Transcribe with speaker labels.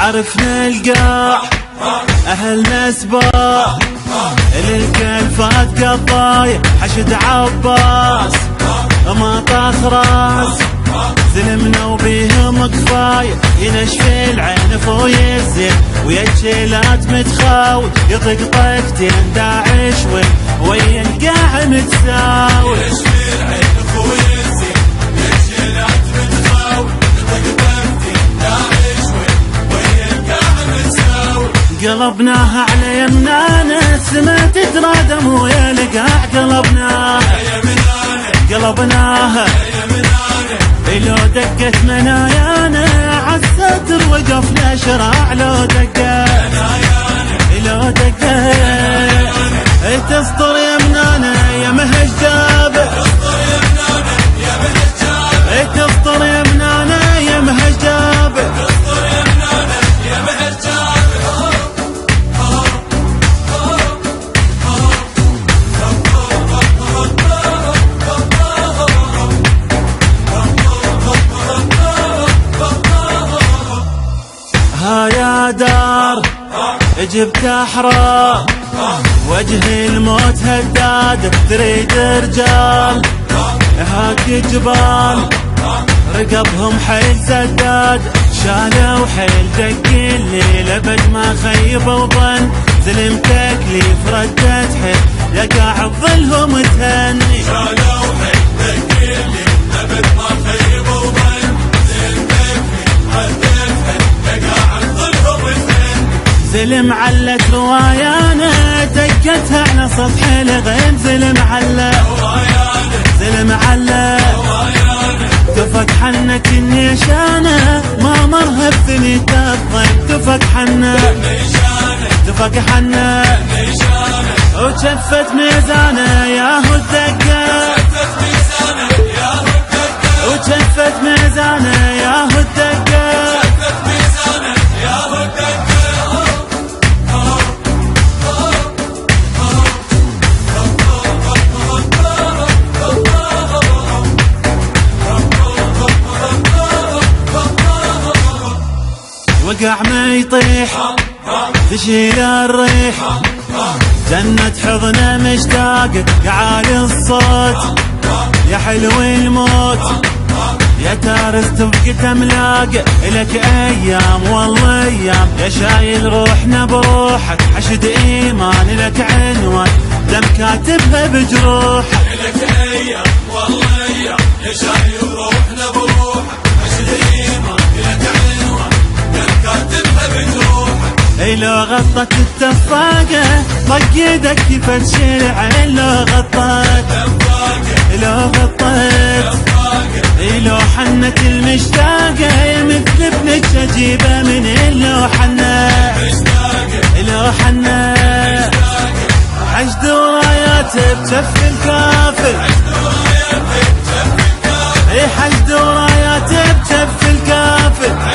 Speaker 1: عرفنا القاع أهلنا سباع للكل فات قضايا حشد عباس ما طاخ راس ظلمنا وبيهم كفاية ينشفي العين فوي الزين ويا الجيلات متخاوي يطق طقتين داعش ويا القاع متساوي ينشفي العين فوي الزين ويا الجيلات متخاوي يطق طقتين داعش ويا القاع متساوي قلبناها على يمنانا السما تترادم ويا القاع قلبناها لو دقت منايانا عالستر وقفنا شراع لو دقت تسطر يمنانا يا مهج جابه تسطر يمنانا يا مهج جابه يا دار جبت احرار وجه الموت هداد تريد رجال هاك جبال رقبهم حيل سداد شالوا حيل دق الليل ابد ما خيب وظن زلم تكليف ردت حيل يقع بظلهم تهني شالوا حيل دق الليل ابد ما خيب وظن زلم تكليف ردت حيل يقع بظلهم تهني زلم علت روايانا دقتها على سطح الغيم زلم علت تفك حنك النيشانة ما مرها بثنيت الضيم تفك حنك وشفت ميزانه ياهو الدقة وشفت ميزانه ياهو الدقة وقع ما يطيح تشيل الريح جنة حضنه مشتاق قعال الصوت يا حلو الموت يا تارس تبقى تملاق لك ايام والله ايام يا شايل روحنا بروحك حشد ايمان لك عنوان دم كاتبها بجروحك لك ايام والله ايام يا شايل روحنا بروحك حشد ايمان لك عنوان كاتبها بجروحك لو غطت التفاقة طق يدك تفتش العين لو حنت المشتاقة مثل ابنك اجيبه من لو حنت عجد ورايات بجف الكافر حجد ورايات بجف الكافر